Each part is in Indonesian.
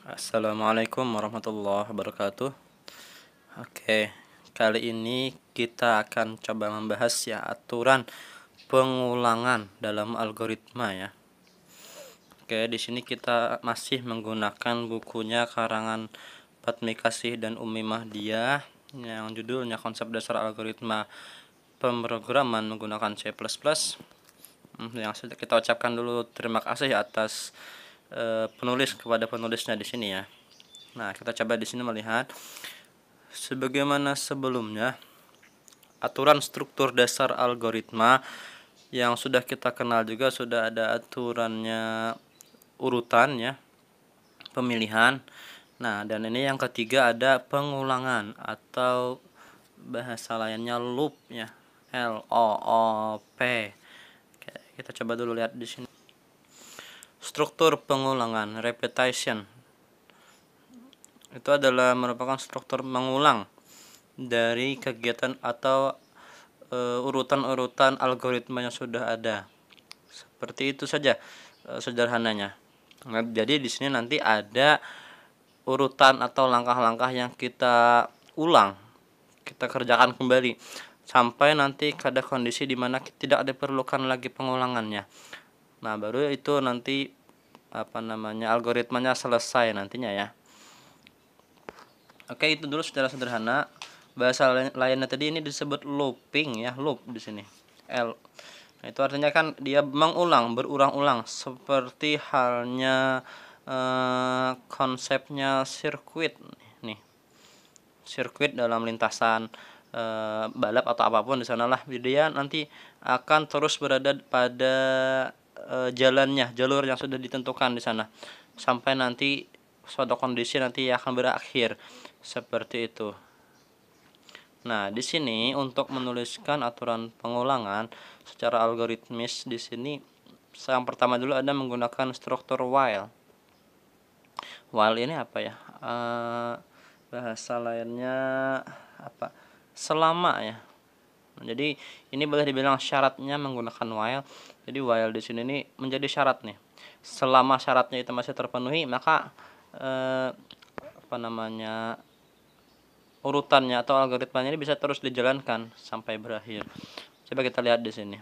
Assalamualaikum warahmatullahi wabarakatuh. Oke, kali ini kita akan coba membahas ya aturan pengulangan dalam algoritma ya. Oke, di sini kita masih menggunakan bukunya karangan Fatmi Kasih dan Umi Mahdiah yang judulnya Konsep Dasar Algoritma Pemrograman Menggunakan C++. Yang sudah kita ucapkan dulu terima kasih atas penulis kepada penulisnya di sini ya. Nah, kita coba di sini melihat sebagaimana sebelumnya aturan struktur dasar algoritma yang sudah kita kenal juga, sudah ada aturannya urutan ya, pemilihan. Nah, dan ini yang ketiga ada pengulangan atau bahasa lainnya loop ya, LOOP. Oke, kita coba dulu lihat di sini. Struktur pengulangan, repetition, itu adalah merupakan struktur mengulang dari kegiatan atau urutan-urutan algoritma yang sudah ada. Seperti itu saja sederhananya. Nah, jadi di sini nanti ada urutan atau langkah-langkah yang kita ulang, kita kerjakan kembali sampai nanti pada kondisi di mana tidak diperlukan lagi pengulangannya. Nah, baru itu nanti algoritmanya selesai nantinya ya. Oke, itu dulu secara sederhana. Bahasa lainnya tadi ini disebut looping ya, loop di sini. Nah, itu artinya kan dia mengulang, berulang-ulang seperti halnya konsepnya sirkuit nih. Sirkuit dalam lintasan balap atau apapun di sanalah dia nanti akan terus berada pada jalannya, jalur yang sudah ditentukan di sana sampai nanti suatu kondisi nanti akan berakhir seperti itu. Nah, di sini untuk menuliskan aturan pengulangan secara algoritmis di sini yang pertama dulu ada menggunakan struktur while. While ini apa ya? Bahasa lainnya apa? Selama ya. Jadi ini boleh dibilang syaratnya menggunakan while. Jadi while di sini ini menjadi syarat nih. Selama syaratnya itu masih terpenuhi, maka urutannya atau algoritmanya ini bisa terus dijalankan sampai berakhir. Coba kita lihat di sini.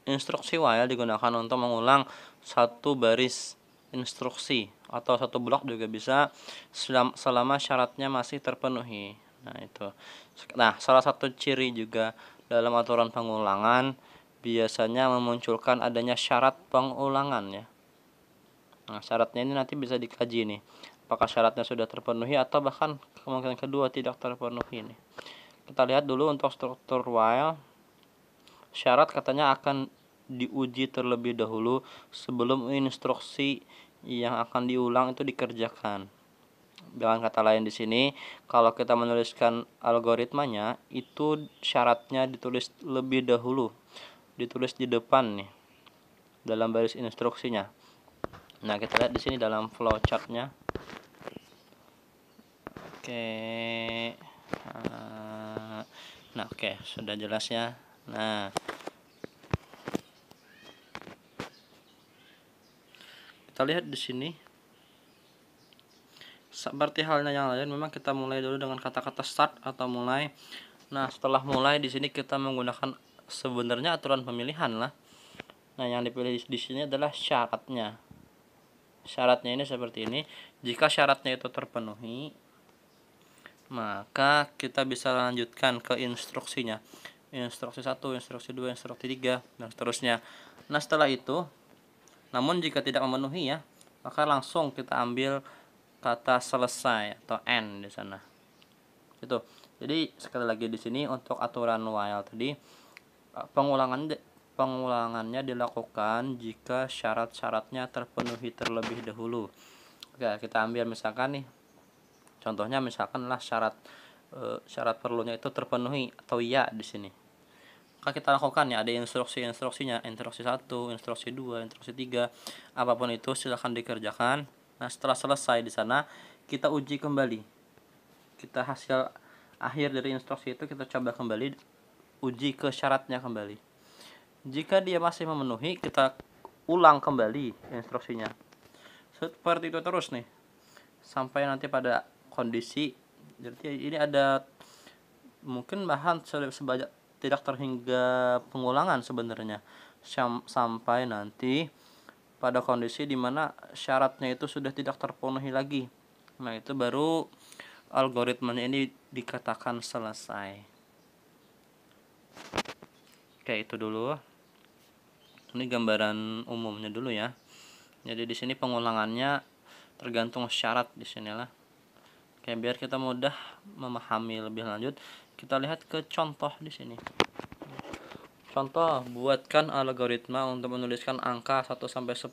Instruksi while digunakan untuk mengulang satu baris instruksi atau satu blok juga bisa selama syaratnya masih terpenuhi. Nah, itu. Nah, salah satu ciri juga dalam aturan pengulangan biasanya memunculkan adanya syarat pengulangan ya. Nah, syaratnya ini nanti bisa dikaji nih. Apakah syaratnya sudah terpenuhi atau bahkan kemungkinan kedua tidak terpenuhi nih. Kita lihat dulu untuk struktur while. Syarat katanya akan diuji terlebih dahulu sebelum instruksi yang akan diulang itu dikerjakan. Dengan kata lain di sini, kalau kita menuliskan algoritmanya, itu syaratnya ditulis lebih dahulu, ditulis di depan nih dalam baris instruksinya. Nah, kita lihat di sini dalam flowchartnya. Oke. Nah, oke, sudah jelas ya. Nah, kita lihat di sini. Seperti halnya yang lain, memang kita mulai dulu dengan kata-kata start atau mulai. Nah, setelah mulai di sini kita menggunakan sebenarnya aturan pemilihan lah. Nah, yang dipilih di sini adalah syaratnya. Syaratnya ini seperti ini. Jika syaratnya itu terpenuhi, maka kita bisa lanjutkan ke instruksinya. Instruksi 1, instruksi 2, instruksi 3, dan seterusnya. Nah, setelah itu, namun jika tidak memenuhi ya, maka langsung kita ambil kata selesai atau end di sana. Itu. Jadi sekali lagi di sini untuk aturan while tadi pengulangannya dilakukan jika syarat-syaratnya terpenuhi terlebih dahulu. Oke, kita ambil misalkan nih. Contohnya misalkan lah syarat perlunya itu terpenuhi atau ya di sini. Maka kita lakukan ya, ada instruksinya, instruksi 1, instruksi 2, instruksi 3, apapun itu silahkan dikerjakan. Nah, setelah selesai di sana kita uji kembali. Kita hasil akhir dari instruksi itu kita coba kembali, uji ke syaratnya kembali. Jika dia masih memenuhi, kita ulang kembali instruksinya Seperti itu terus nih sampai nanti pada kondisi, jadi ini ada mungkin bahan sebanyak tidak terhingga pengulangan sebenarnya sampai nanti pada kondisi dimana syaratnya itu sudah tidak terpenuhi lagi. Nah itu baru algoritmanya ini dikatakan selesai. Oke, itu dulu. Ini gambaran umumnya dulu ya. Jadi di sini pengulangannya tergantung syarat di sinilah. Oke, biar kita mudah memahami lebih lanjut, kita lihat ke contoh di sini. Contoh, buatkan algoritma untuk menuliskan angka 1 sampai 10.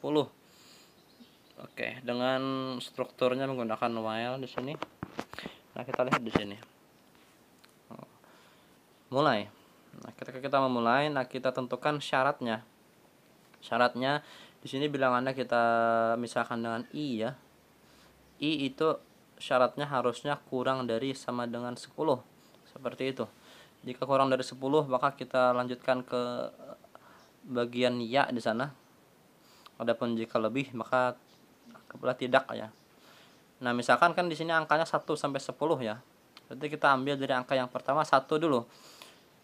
Oke, dengan strukturnya menggunakan while di sini. Nah, kita lihat di sini. Mulai. Nah, ketika kita memulai, nah kita tentukan syaratnya. Syaratnya di sini bilangannya kita misalkan dengan i ya. I itu syaratnya harusnya kurang dari sama dengan 10. Seperti itu. Jika kurang dari 10, maka kita lanjutkan ke bagian ya di sana. Adapun jika lebih, maka kebelah tidak ya. Nah, misalkan kan di sini angkanya 1 sampai 10 ya. Berarti kita ambil dari angka yang pertama 1 dulu.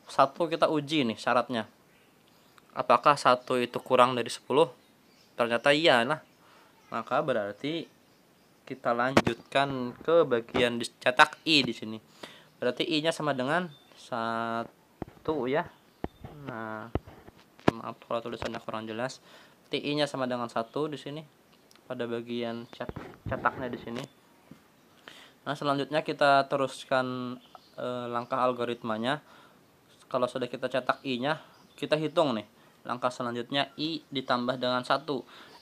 1 kita uji nih syaratnya. Apakah 1 itu kurang dari 10? Ternyata iya lah. Maka berarti kita lanjutkan ke bagian cetak i di sini. Berarti i-nya sama dengan 1 ya. Nah, maaf kalau tulisannya kurang jelas. Berarti i-nya sama dengan 1 di sini pada bagian cetaknya di sini. Nah, selanjutnya kita teruskan langkah algoritmanya. Kalau sudah kita cetak i-nya, kita hitung nih. Langkah selanjutnya i ditambah dengan 1.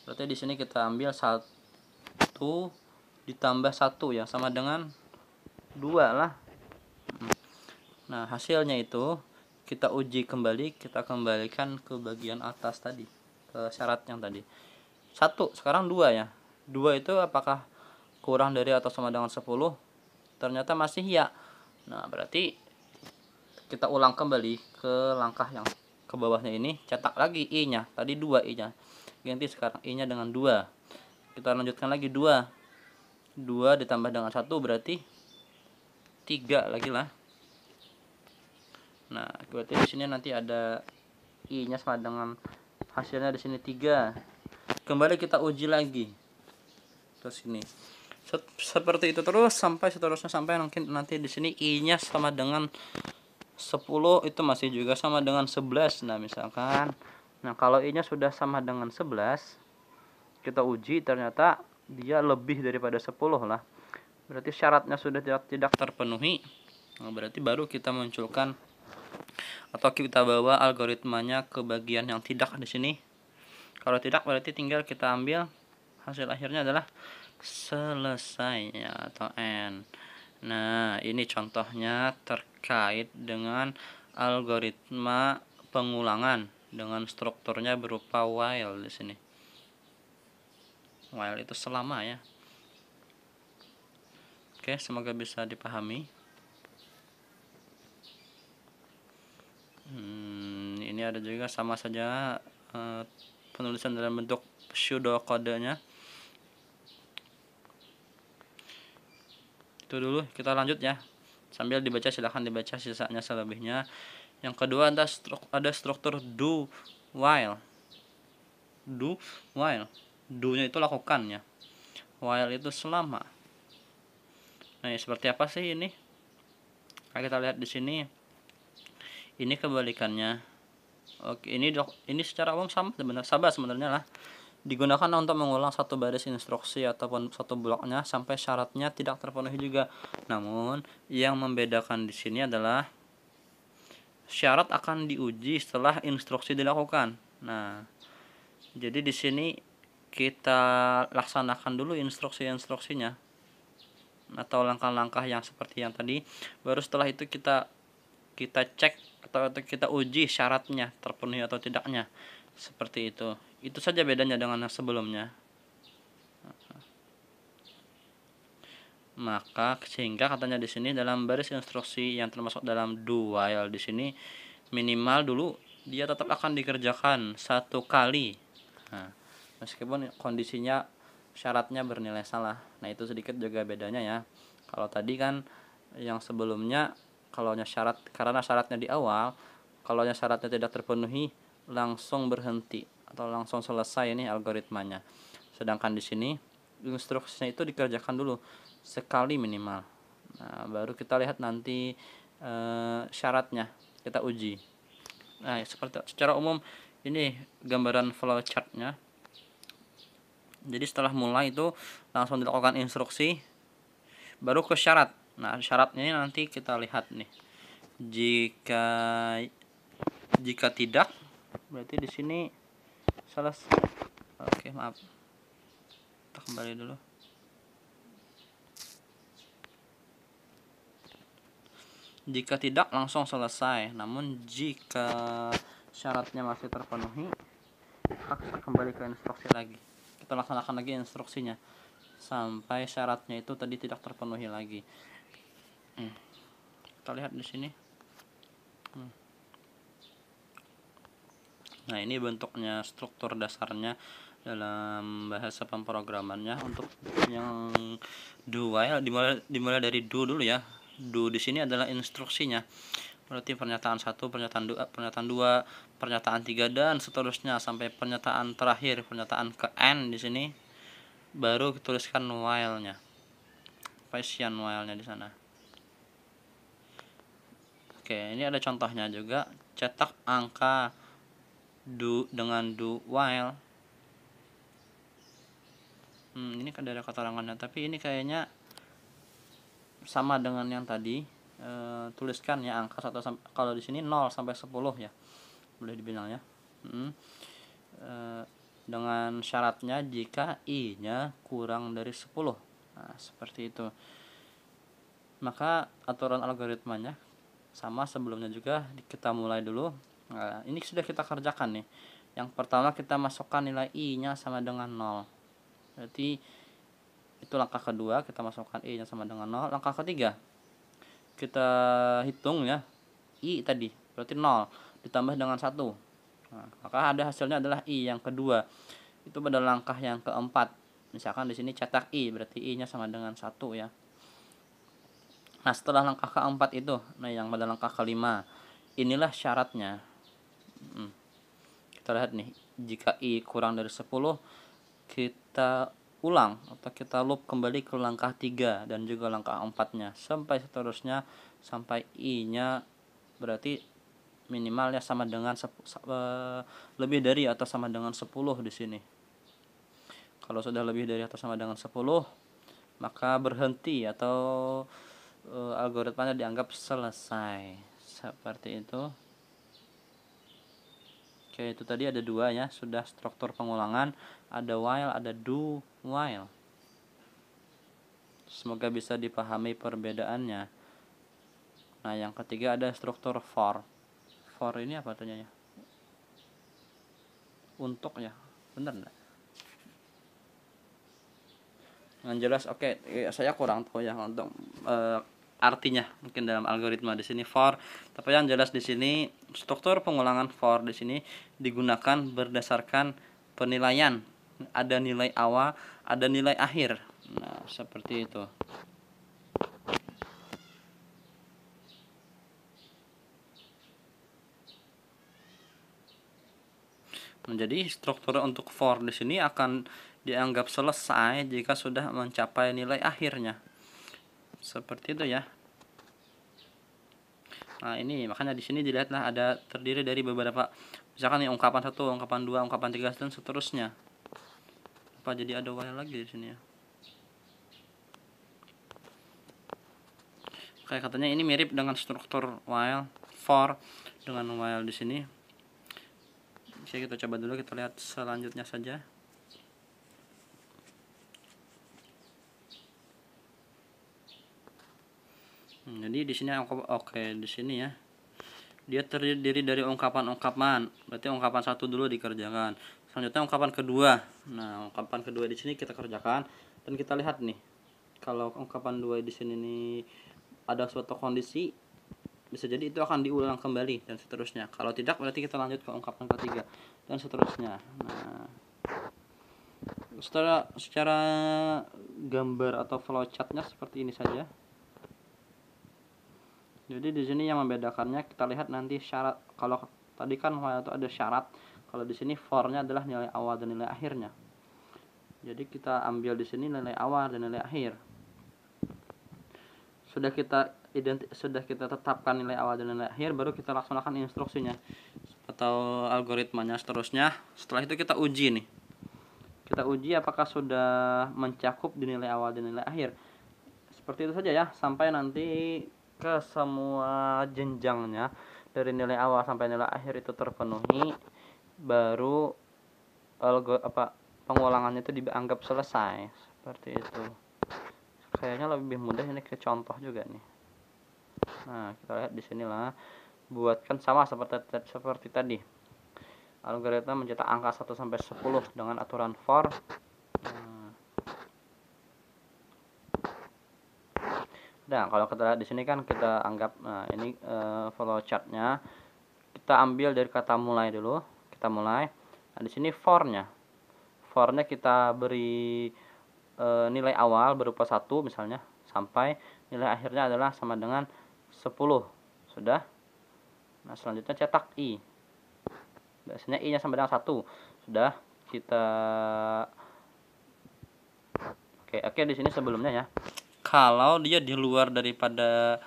Berarti di sini kita ambil 1 ditambah 1 ya, sama dengan 2 lah. Nah, hasilnya itu kita uji kembali, kita kembalikan ke bagian atas tadi, ke syarat yang tadi. 1, sekarang 2 ya. 2 itu apakah kurang dari atau sama dengan 10? Ternyata masih ya. Nah, berarti kita ulang kembali ke langkah yang ke bawahnya ini, cetak lagi i-nya. Tadi 2 i-nya. Ganti sekarang i-nya dengan 2. Kita lanjutkan lagi 2. 2 ditambah dengan 1 berarti 3 lagi lah. Nah, berarti di sini nanti ada i-nya sama dengan hasilnya di sini 3. Kembali kita uji lagi ke sini. Seperti itu terus sampai seterusnya, sampai nanti di sini i-nya sama dengan 10 itu masih juga sama dengan 11. Nah, misalkan kalau i-nya sudah sama dengan 11, kita uji ternyata dia lebih daripada 10 lah. Berarti syaratnya sudah tidak terpenuhi. Nah, berarti baru kita munculkan atau kita bawa algoritmanya ke bagian yang tidak di sini. Kalau tidak, berarti tinggal kita ambil hasil akhirnya adalah selesai ya, atau end. Nah, ini contohnya terkait dengan algoritma pengulangan dengan strukturnya berupa while di sini. While itu selama ya. Oke, semoga bisa dipahami. Ini ada juga sama saja penulisan dalam bentuk pseudo kodenya. Itu dulu, kita lanjut ya. Sambil dibaca, silahkan dibaca sisanya selebihnya. Yang kedua ada struktur do while. Do while. Do-nya itu lakukan ya. While itu selama. Nah, seperti apa sih ini? Nah, kita lihat di sini. Ini kebalikannya. Oke, ini secara umum sama sebenarnya lah. Digunakan untuk mengulang satu baris instruksi ataupun satu bloknya sampai syaratnya tidak terpenuhi juga. Namun, yang membedakan di sini adalah syarat akan diuji setelah instruksi dilakukan. Nah, jadi di sini kita laksanakan dulu instruksi-instruksinya atau langkah-langkah yang seperti yang tadi. Baru setelah itu kita cek atau kita uji syaratnya terpenuhi atau tidaknya. Seperti itu. Itu saja bedanya dengan yang sebelumnya. Maka sehingga katanya di sini dalam baris instruksi yang termasuk dalam do while di sini minimal dulu dia tetap akan dikerjakan 1 kali. Nah, meskipun kondisinya syaratnya bernilai salah. Nah, itu sedikit juga bedanya ya. Kalau tadi kan yang sebelumnya karena syaratnya di awal, kalau syaratnya tidak terpenuhi langsung berhenti atau langsung selesai ini algoritmanya. Sedangkan di sini instruksinya itu dikerjakan dulu sekali minimal. Nah, baru kita lihat nanti syaratnya kita uji. Nah, secara umum ini gambaran flowchartnya. Jadi setelah mulai itu langsung dilakukan instruksi, baru ke syarat. Nah, syaratnya ini nanti kita lihat nih. Jika tidak, berarti di sini selesai. Oke, maaf. Kita kembali dulu. Jika tidak langsung selesai. Namun jika syaratnya masih terpenuhi, kita kembali ke instruksi lagi. Kita laksanakan lagi instruksinya sampai syaratnya itu tadi tidak terpenuhi lagi. Kita lihat di sini. Nah, ini bentuknya struktur dasarnya dalam bahasa pemrogramannya. Untuk yang do while dimulai dari do dulu ya. Do di sini adalah instruksinya. Berarti pernyataan 1, pernyataan 2, pernyataan 3 dan seterusnya sampai pernyataan terakhir, pernyataan ke n di sini. Baru tuliskan while-nya. Fashion while-nya di sana. Oke, ini ada contohnya juga. Cetak angka do dengan do while. Ini kan ada keterangannya, tapi ini kayaknya sama dengan yang tadi. Tuliskan ya angka 1 kalau di sini 0 sampai 10 ya. Boleh dibilang ya. Dengan syaratnya jika i-nya kurang dari 10. Nah, seperti itu. Maka aturan algoritmanya sama sebelumnya juga, kita mulai dulu. Nah, ini sudah kita kerjakan nih. Yang pertama kita masukkan nilai i-nya sama dengan 0. Berarti itu langkah kedua, kita masukkan i-nya sama dengan 0. Langkah ketiga kita hitung ya, i tadi berarti 0 ditambah dengan 1. Nah, maka ada hasilnya adalah i yang kedua. Itu pada langkah yang keempat. Misalkan di sini cetak i, berarti i-nya sama dengan 1 ya. Nah, setelah langkah keempat itu, nah yang pada langkah kelima, inilah syaratnya. Kita lihat nih, jika i kurang dari 10, kita ulang atau kita loop kembali ke langkah 3 dan juga langkah 4-nya sampai seterusnya, sampai i-nya berarti minimalnya sama dengan lebih dari atau sama dengan 10 di sini. Kalau sudah lebih dari atau sama dengan 10, maka berhenti atau algoritmanya dianggap selesai. Seperti itu. Oke, itu tadi ada 2 ya, sudah struktur pengulangan, ada while, ada do while. Semoga bisa dipahami perbedaannya. Nah, yang ketiga ada struktur for. For ini apa artinya ya? Untuk ya, bener enggak? Yang jelas oke, saya kurang tahu ya untuk artinya mungkin dalam algoritma di sini for, tapi yang jelas di sini struktur pengulangan for di sini digunakan berdasarkan penilaian. Ada nilai awal, ada nilai akhir. Nah, seperti itu. Menjadi struktur untuk for di sini akan dianggap selesai jika sudah mencapai nilai akhirnya. Seperti itu ya. Nah, ini makanya di sini dilihatlah ada terdiri dari beberapa, misalkan nih ungkapan 1, ungkapan 2, ungkapan 3 dan seterusnya. Apa jadi ada while lagi di sini ya? Kayak katanya ini mirip dengan struktur while, for dengan while di sini. Oke, kita coba dulu, kita lihat selanjutnya saja. Jadi di sini di sini ya. Dia terdiri dari ungkapan-ungkapan. Berarti ungkapan 1 dulu dikerjakan. Selanjutnya ungkapan kedua. Nah, ungkapan kedua di sini kita kerjakan dan kita lihat nih. Kalau ungkapan 2 di sini nih ada suatu kondisi, bisa jadi itu akan diulang kembali dan seterusnya. Kalau tidak berarti kita lanjut ke ungkapan ketiga dan seterusnya. Nah, Secara gambar atau flowchartnya seperti ini saja. Jadi di sini yang membedakannya kita lihat nanti syarat. Kalau tadi kan itu ada syarat, kalau di sini for-nya adalah nilai awal dan nilai akhirnya. Jadi kita ambil di sini nilai awal dan nilai akhir. Sudah kita tetapkan nilai awal dan nilai akhir, baru kita laksanakan instruksinya atau algoritmanya seterusnya. Setelah itu kita uji nih. Kita uji apakah sudah mencakup di nilai awal dan nilai akhir. Seperti itu saja ya, sampai nanti ke semua jenjangnya dari nilai awal sampai nilai akhir itu terpenuhi, baru pengulangannya itu dianggap selesai. Seperti itu. Kayaknya lebih mudah ini ke contoh juga nih. Nah, kita lihat di sinilah, buatkan sama seperti tadi. Algoritma mencetak angka 1 sampai 10 dengan aturan for. Nah, kalau kita lihat di sini kan kita anggap, nah ini flowchartnya. Kita ambil dari kata mulai dulu. Kita mulai. Nah, di sini for-nya. For-nya kita beri nilai awal berupa 1 misalnya, sampai nilai akhirnya adalah sama dengan 10. Sudah. Nah, selanjutnya cetak i. Biasanya i-nya sama dengan 1. Sudah. Kita Oke, di sini sebelumnya ya. Kalau dia di luar daripada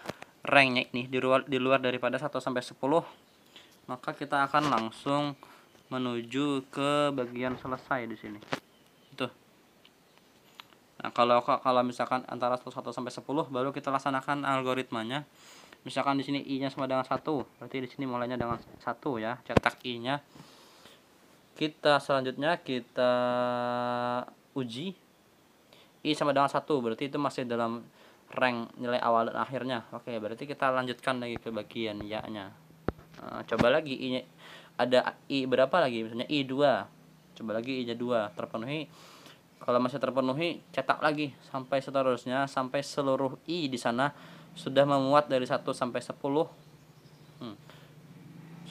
ranknya ini, di luar daripada 1 sampai 10, maka kita akan langsung menuju ke bagian selesai di sini. Itu. Nah, kalau misalkan antara 1 sampai 10 baru kita laksanakan algoritmanya. Misalkan di sini i-nya sama dengan 1, berarti di sini mulainya dengan 1 ya, cetak i-nya. Selanjutnya kita uji i sama dengan 1, berarti itu masih dalam rank nilai awal dan akhirnya. Oke, berarti kita lanjutkan lagi ke bagian ya-nya. Nah, coba lagi i-nya ada i berapa lagi, misalnya i 2. Coba lagi i-nya 2 terpenuhi. Kalau masih terpenuhi, cetak lagi sampai seterusnya, sampai seluruh i di sana sudah memuat dari 1 sampai 10.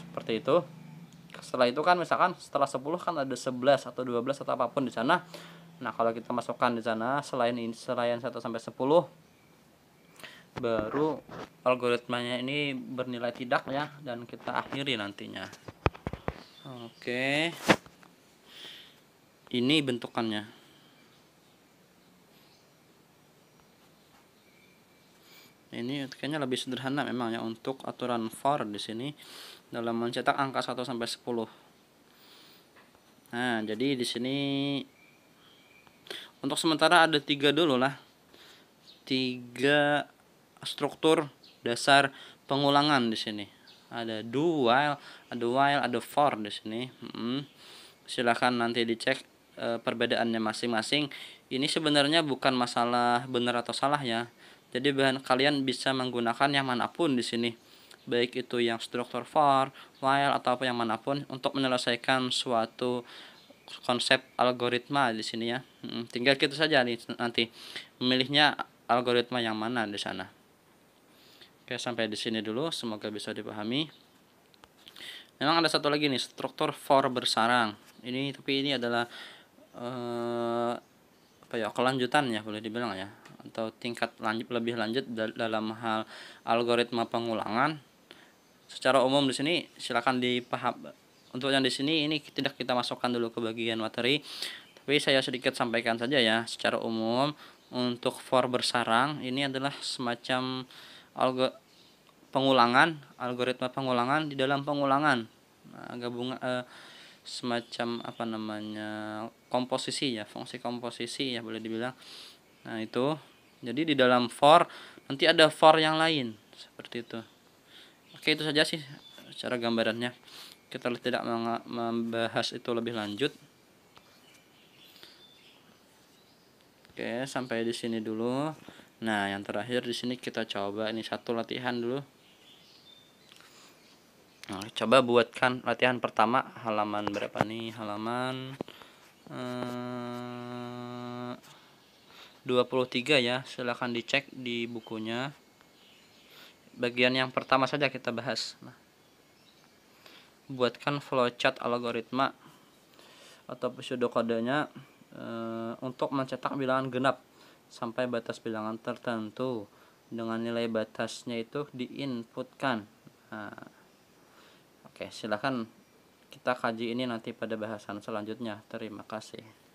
Seperti itu. Setelah itu kan misalkan setelah 10 kan ada 11 atau 12 atau apapun di sana. Nah, kalau kita masukkan di sana selain 1 sampai 10, baru algoritmanya ini bernilai tidak ya, dan kita akhiri nantinya. Oke. Ini bentukannya. Ini kayaknya lebih sederhana memang ya untuk aturan for di sini dalam mencetak angka 1 sampai 10. Nah, jadi di sini untuk sementara ada 3 dulu lah. 3 struktur dasar pengulangan di sini. Ada do, while, ada for di sini. Silahkan nanti dicek perbedaannya masing-masing. Ini sebenarnya bukan masalah benar atau salah ya. Jadi kalian bisa menggunakan yang manapun di sini, baik itu yang struktur for, while, atau apa yang manapun untuk menyelesaikan suatu konsep algoritma di sini ya. Tinggal kita saja nih nanti memilihnya algoritma yang mana di sana. Oke, sampai di sini dulu, semoga bisa dipahami. Memang ada satu lagi nih, struktur for bersarang. Tapi ini adalah kelanjutan ya, boleh dibilang ya, atau tingkat lebih lanjut dalam hal algoritma pengulangan. Secara umum di sini silakan dipaham. Untuk yang di sini ini tidak kita masukkan dulu ke bagian materi, tapi saya sedikit sampaikan saja ya. Secara umum untuk for bersarang ini adalah semacam algoritma pengulangan di dalam pengulangan. Nah, semacam komposisi ya, fungsi komposisi ya, boleh dibilang. Nah, itu jadi di dalam for nanti ada for yang lain seperti itu. Oke, itu saja sih secara gambarannya, kita tidak membahas itu lebih lanjut. Oke, sampai di sini dulu. Nah, yang terakhir di sini kita coba ini satu latihan dulu. Nah, coba buatkan latihan pertama, halaman berapa nih? Halaman 23 ya. Silahkan dicek di bukunya. Bagian yang pertama saja kita bahas. Nah, buatkan flowchart algoritma atau pseudokodenya untuk mencetak bilangan genap sampai batas bilangan tertentu. Dengan nilai batasnya itu diinputkan. Nah, oke, silakan kita kaji ini nanti pada bahasan selanjutnya. Terima kasih.